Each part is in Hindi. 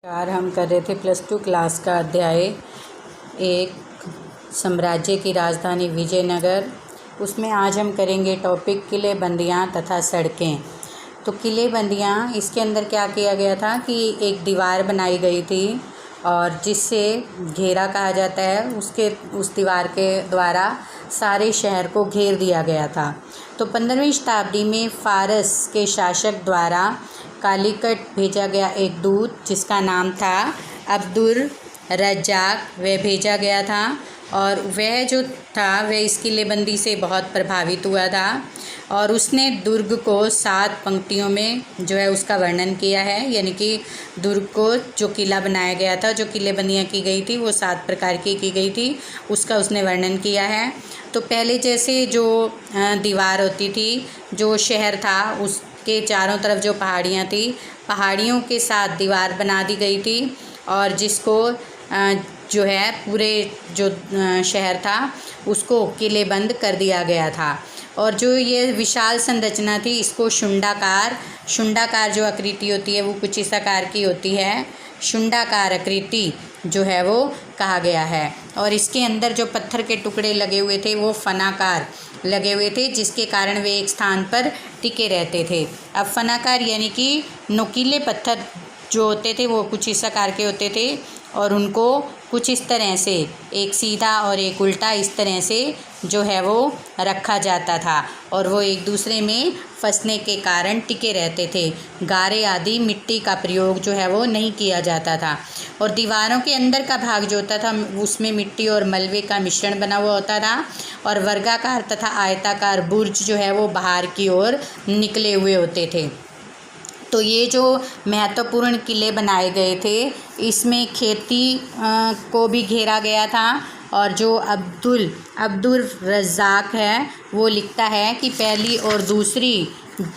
हम कर रहे थे +2 क्लास का अध्याय एक, साम्राज्य की राजधानी विजयनगर। उसमें आज हम करेंगे टॉपिक किले बंदियाँ तथा सड़कें। तो किले बंदियाँ, इसके अंदर क्या किया गया था कि एक दीवार बनाई गई थी और जिससे घेरा कहा जाता है, उस दीवार के द्वारा सारे शहर को घेर दिया गया था। तो 15वीं शताब्दी में फ़ारस के शासक द्वारा कालीकट भेजा गया एक दूत जिसका नाम था अब्दुल रज्जाक, वह भेजा गया था और वह जो था वह इस किलेबंदी से बहुत प्रभावित हुआ था और उसने दुर्ग को 7 पंक्तियों में जो है उसका वर्णन किया है। यानी कि दुर्ग को जो किला बनाया गया था, जो किलेबंदियाँ की गई थी, वो 7 प्रकार की गई थी, उसका उसने वर्णन किया है। तो पहले जैसे जो दीवार होती थी, जो शहर था उसके चारों तरफ जो पहाड़ियाँ थी, पहाड़ियों के साथ दीवार बना दी गई थी और जिसको जो है पूरे जो शहर था उसको किलेबंद कर दिया गया था। और जो ये विशाल संरचना थी, इसको शुंडाकार जो आकृति होती है वो कुछ इस आकार की होती है, शुंडाकार आकृति जो है वो कहा गया है। और इसके अंदर जो पत्थर के टुकड़े लगे हुए थे वो फनाकार लगे हुए थे, जिसके कारण वे एक स्थान पर टिके रहते थे। अब फनाकार यानी कि नुकीले पत्थर जो होते थे वो कुछ इस आकार के होते थे और उनको कुछ इस तरह से, एक सीधा और एक उल्टा, इस तरह से जो है वो रखा जाता था और वो एक दूसरे में फंसने के कारण टिके रहते थे। गारे आदि मिट्टी का प्रयोग जो है वो नहीं किया जाता था और दीवारों के अंदर का भाग जो होता था उसमें मिट्टी और मलबे का मिश्रण बना हुआ होता था और वर्गाकार तथा आयताकार बुर्ज जो है वो बाहर की ओर निकले हुए होते थे। तो ये जो महत्वपूर्ण किले बनाए गए थे, इसमें खेती को भी घेरा गया था। और जो अब्दुल रज़्ज़ाक है वो लिखता है कि पहली और दूसरी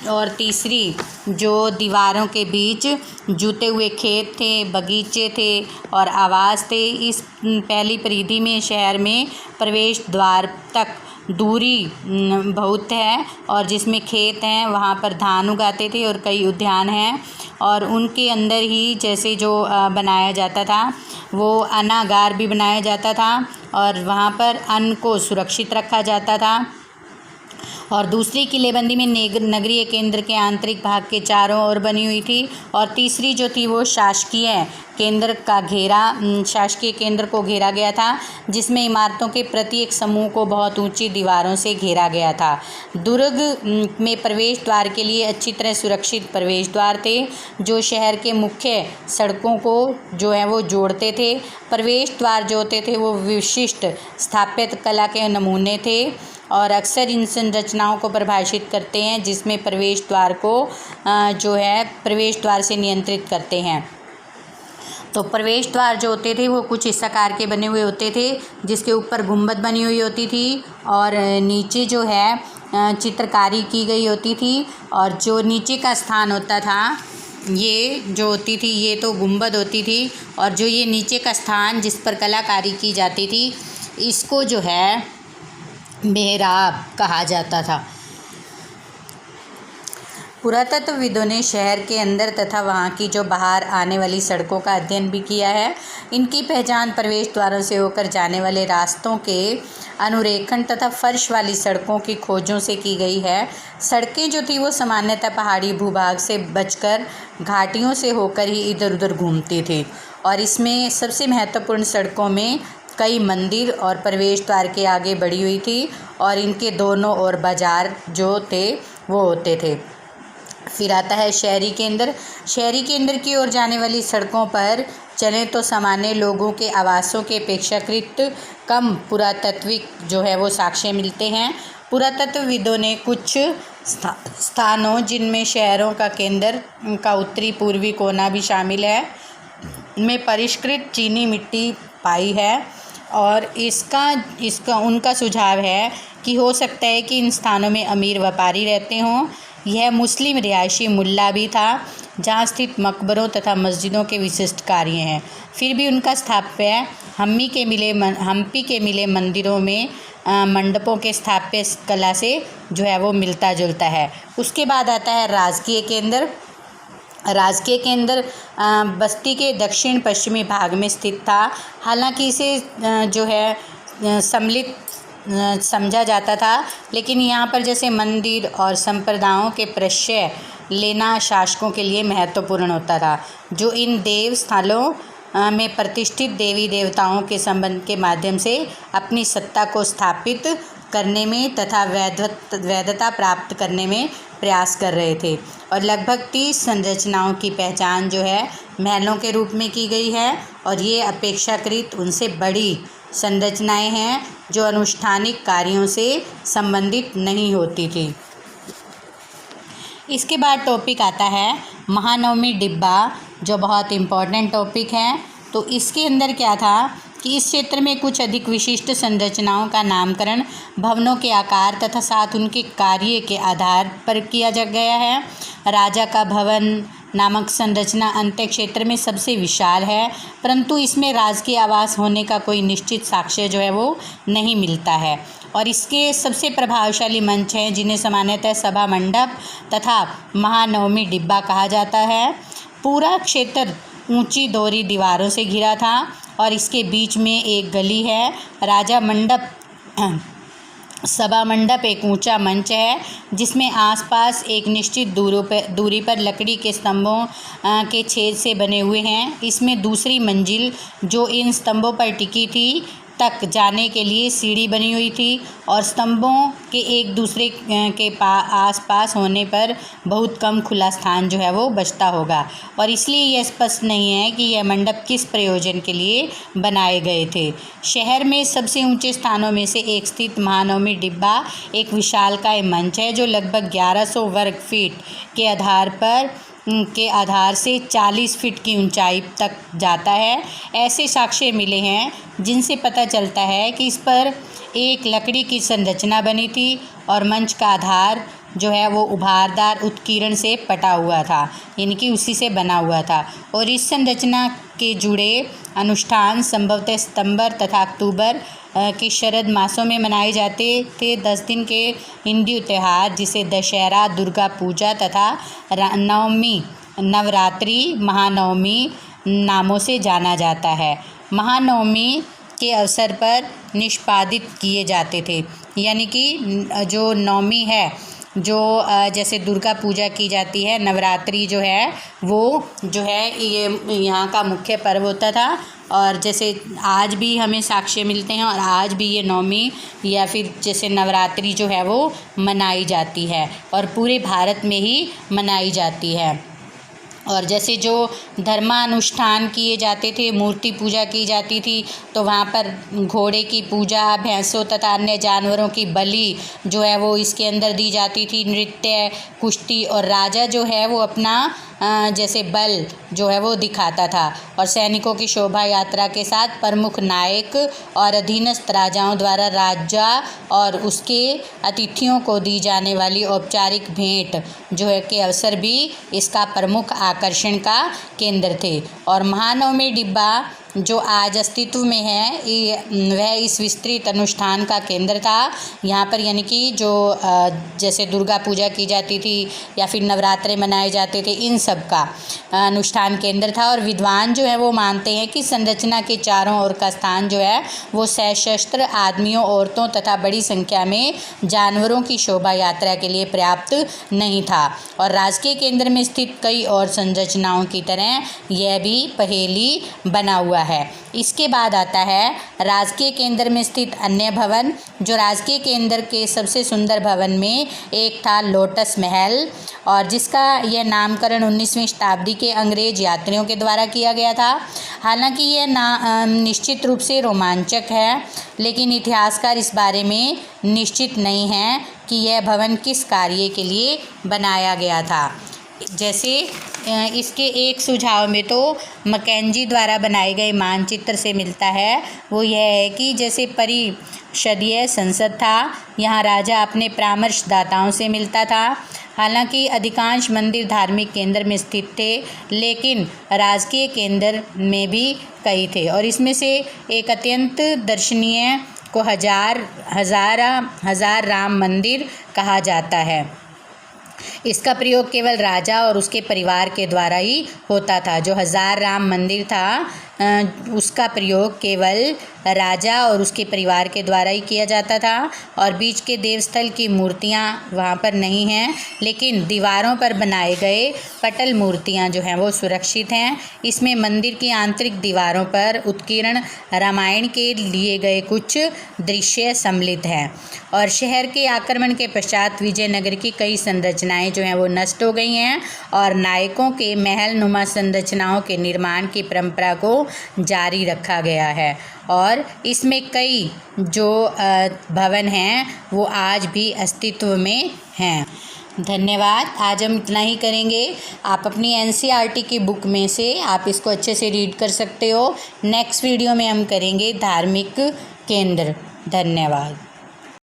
और तीसरी जो दीवारों के बीच जुते हुए खेत थे, बगीचे थे और आवास थे। इस पहली परिधि में शहर में प्रवेश द्वार तक दूरी बहुत है और जिसमें खेत हैं, वहाँ पर धान उगाते थे और कई उद्यान हैं और उनके अंदर ही जैसे जो बनाया जाता था वो अन्नागार भी बनाया जाता था और वहाँ पर अन्न को सुरक्षित रखा जाता था। और दूसरी किलेबंदी में नगरीय केंद्र के आंतरिक भाग के चारों ओर बनी हुई थी और तीसरी जो थी वो शासकीय केंद्र को घेरा गया था, जिसमें इमारतों के प्रत्येक समूह को बहुत ऊंची दीवारों से घेरा गया था। दुर्ग में प्रवेश द्वार के लिए अच्छी तरह सुरक्षित प्रवेश द्वार थे जो शहर के मुख्य सड़कों को जो है वो जोड़ते थे। प्रवेश द्वार जो होते थे वो विशिष्ट स्थापत्य कला के नमूने थे और अक्सर इन संरचनाओं को परिभाषित करते हैं, जिसमें प्रवेश द्वार को जो है प्रवेश द्वार से नियंत्रित करते हैं। तो प्रवेश द्वार जो होते थे वो कुछ इस आकार के बने हुए होते थे, जिसके ऊपर गुंबद बनी हुई होती थी और नीचे जो है चित्रकारी की गई होती थी और जो नीचे का स्थान होता था, ये जो होती थी ये तो गुंबद होती थी और जो ये नीचे का स्थान जिस पर कलाकारी की जाती थी, इसको जो है मेहराब कहा जाता था। पुरातत्वविदों ने शहर के अंदर तथा वहाँ की जो बाहर आने वाली सड़कों का अध्ययन भी किया है। इनकी पहचान प्रवेश द्वारों से होकर जाने वाले रास्तों के अनुरेखण तथा फर्श वाली सड़कों की खोजों से की गई है। सड़कें जो थी वो सामान्यतः पहाड़ी भूभाग से बचकर घाटियों से होकर ही इधर उधर घूमती थी और इसमें सबसे महत्वपूर्ण सड़कों में कई मंदिर और प्रवेश द्वार के आगे बढ़ी हुई थी और इनके दोनों ओर बाजार जो थे वो होते थे। फिर आता है शहरी केंद्र की ओर जाने वाली सड़कों पर चलें तो सामान्य लोगों के आवासों के अपेक्षाकृत कम पुरातात्विक जो है वो साक्ष्य मिलते हैं। पुरातत्वविदों ने कुछ स्थानों, जिनमें शहरों का केंद्र का उत्तरी पूर्वी कोना भी शामिल है, में परिष्कृत चीनी मिट्टी पाई है और इसका उनका सुझाव है कि हो सकता है कि इन स्थानों में अमीर व्यापारी रहते हों। यह मुस्लिम रिहायशी मुल्ला भी था जहाँ स्थित मकबरों तथा मस्जिदों के विशिष्ट कार्य हैं। फिर भी उनका स्थापत्य हम्पी के मिले मंदिरों में मंडपों के स्थापत्य कला से जो है वो मिलता जुलता है। उसके बाद आता है राजकीय केंद्र। राजकीय केंद्र बस्ती के दक्षिण पश्चिमी भाग में स्थित था। हालांकि इसे जो है सम्मिलित समझा जाता था, लेकिन यहाँ पर जैसे मंदिर और संप्रदायों के प्रश्रय लेना शासकों के लिए महत्वपूर्ण होता था, जो इन देव स्थलों में प्रतिष्ठित देवी देवताओं के संबंध के माध्यम से अपनी सत्ता को स्थापित करने में तथा वैधता प्राप्त करने में प्रयास कर रहे थे। और लगभग 30 संरचनाओं की पहचान जो है महलों के रूप में की गई है, और ये अपेक्षाकृत उनसे बड़ी संरचनाएं हैं जो अनुष्ठानिक कार्यों से संबंधित नहीं होती थी। इसके बाद टॉपिक आता है महानवमी डिब्बा, जो बहुत इम्पोर्टेंट टॉपिक है। तो इसके अंदर क्या था कि इस क्षेत्र में कुछ अधिक विशिष्ट संरचनाओं का नामकरण भवनों के आकार तथा साथ उनके कार्य के आधार पर किया जा गया है। राजा का भवन नामक संरचना अंत्य क्षेत्र में सबसे विशाल है, परंतु इसमें राजकीय आवास होने का कोई निश्चित साक्ष्य जो है वो नहीं मिलता है। और इसके सबसे प्रभावशाली मंच हैं जिन्हें सामान्यतः सभा मंडप तथा महानवमी डिब्बा कहा जाता है। पूरा क्षेत्र ऊंची दोहरी दीवारों से घिरा था और इसके बीच में एक गली है। राजा मंडप सभा मंडप एक ऊंचा मंच है जिसमें आसपास एक निश्चित दूरी पर लकड़ी के स्तंभों के छेद से बने हुए हैं। इसमें दूसरी मंजिल जो इन स्तंभों पर टिकी थी तक जाने के लिए सीढ़ी बनी हुई थी, और स्तंभों के एक दूसरे के आसपास होने पर बहुत कम खुला स्थान जो है वो बचता होगा, और इसलिए यह स्पष्ट नहीं है कि यह मंडप किस प्रयोजन के लिए बनाए गए थे। शहर में सबसे ऊंचे स्थानों में से एक स्थित महानवमी डिब्बा एक विशालकाय मंच है जो लगभग 1100 वर्ग फीट के आधार से 40 फीट की ऊंचाई तक जाता है। ऐसे साक्ष्य मिले हैं जिनसे पता चलता है कि इस पर एक लकड़ी की संरचना बनी थी और मंच का आधार जो है वो उभारदार उत्कीर्ण से पटा हुआ था, यानी कि उसी से बना हुआ था। और इस संरचना के जुड़े अनुष्ठान संभवतः सितंबर तथा अक्टूबर के शरद मासों में मनाए जाते थे। 10 दिन के हिंदू त्यौहार जिसे दशहरा, दुर्गा पूजा तथा नवरात्रि, महानवमी नामों से जाना जाता है, महानवमी के अवसर पर निष्पादित किए जाते थे। यानी कि जो नवमी है, जो जैसे दुर्गा पूजा की जाती है, नवरात्रि जो है वो जो है ये यहाँ का मुख्य पर्व होता था। और जैसे आज भी हमें साक्ष्य मिलते हैं और आज भी ये नवमी या फिर जैसे नवरात्रि जो है वो मनाई जाती है और पूरे भारत में ही मनाई जाती है। और जैसे जो धर्मानुष्ठान किए जाते थे, मूर्ति पूजा की जाती थी, तो वहाँ पर घोड़े की पूजा, भैंसों तथा अन्य जानवरों की बलि जो है वो इसके अंदर दी जाती थी। नृत्य, कुश्ती, और राजा जो है वो अपना जैसे बल जो है वो दिखाता था, और सैनिकों की शोभा यात्रा के साथ प्रमुख नायक और अधीनस्थ राजाओं द्वारा राजा और उसके अतिथियों को दी जाने वाली औपचारिक भेंट जो है के अवसर भी इसका प्रमुख आकर्षण का केंद्र थे। और महानवमी डिब्बा जो आज अस्तित्व में है वह इस विस्तृत अनुष्ठान का केंद्र था। यहाँ पर यानी कि जो जैसे दुर्गा पूजा की जाती थी या फिर नवरात्रे मनाए जाते थे, इन सब का अनुष्ठान केंद्र था। और विद्वान जो है वो मानते हैं कि संरचना के चारों ओर का स्थान जो है वो सशस्त्र आदमियों, औरतों तथा बड़ी संख्या में जानवरों की शोभा यात्रा के लिए पर्याप्त नहीं था। और राजकीय केंद्र में स्थित कई और संरचनाओं की तरह यह भी पहेली बना हुआ है। इसके बाद आता है राजकीय केंद्र में स्थित अन्य भवन। जो राजकीय केंद्र के सबसे सुंदर भवन में एक था लोटस महल, और जिसका यह नामकरण 19वीं शताब्दी के अंग्रेज यात्रियों के द्वारा किया गया था। हालांकि यह निश्चित रूप से रोमांचक है, लेकिन इतिहासकार इस बारे में निश्चित नहीं है कि यह भवन किस कार्य के लिए बनाया गया था। जैसे इसके एक सुझाव में तो मैकेंजी द्वारा बनाए गए मानचित्र से मिलता है, वो यह है कि जैसे परिषदीय संसद था, यहाँ राजा अपने परामर्शदाताओं से मिलता था। हालांकि अधिकांश मंदिर धार्मिक केंद्र में स्थित थे, लेकिन राजकीय केंद्र में भी कई थे, और इसमें से एक अत्यंत दर्शनीय को हजार राम मंदिर कहा जाता है। इसका प्रयोग केवल राजा और उसके परिवार के द्वारा ही होता था। जो हजार राम मंदिर था उसका प्रयोग केवल राजा और उसके परिवार के द्वारा ही किया जाता था। और बीच के देवस्थल की मूर्तियां वहाँ पर नहीं हैं, लेकिन दीवारों पर बनाए गए पटल मूर्तियां जो हैं वो सुरक्षित हैं। इसमें मंदिर की आंतरिक दीवारों पर उत्कीर्ण रामायण के लिए गए कुछ दृश्य सम्मिलित हैं। और शहर के आक्रमण के पश्चात विजयनगर की कई संरचनाएं जो हैं वो नष्ट हो गई हैं और नायकों के महल नुमा संरचनाओं के निर्माण की परंपरा को जारी रखा गया है। और इसमें कई जो भवन हैं वो आज भी अस्तित्व में हैं। धन्यवाद। आज हम इतना ही करेंगे। आप अपनी NCERT की बुक में से आप इसको अच्छे से रीड कर सकते हो। नेक्स्ट वीडियो में हम करेंगे धार्मिक केंद्र। धन्यवाद।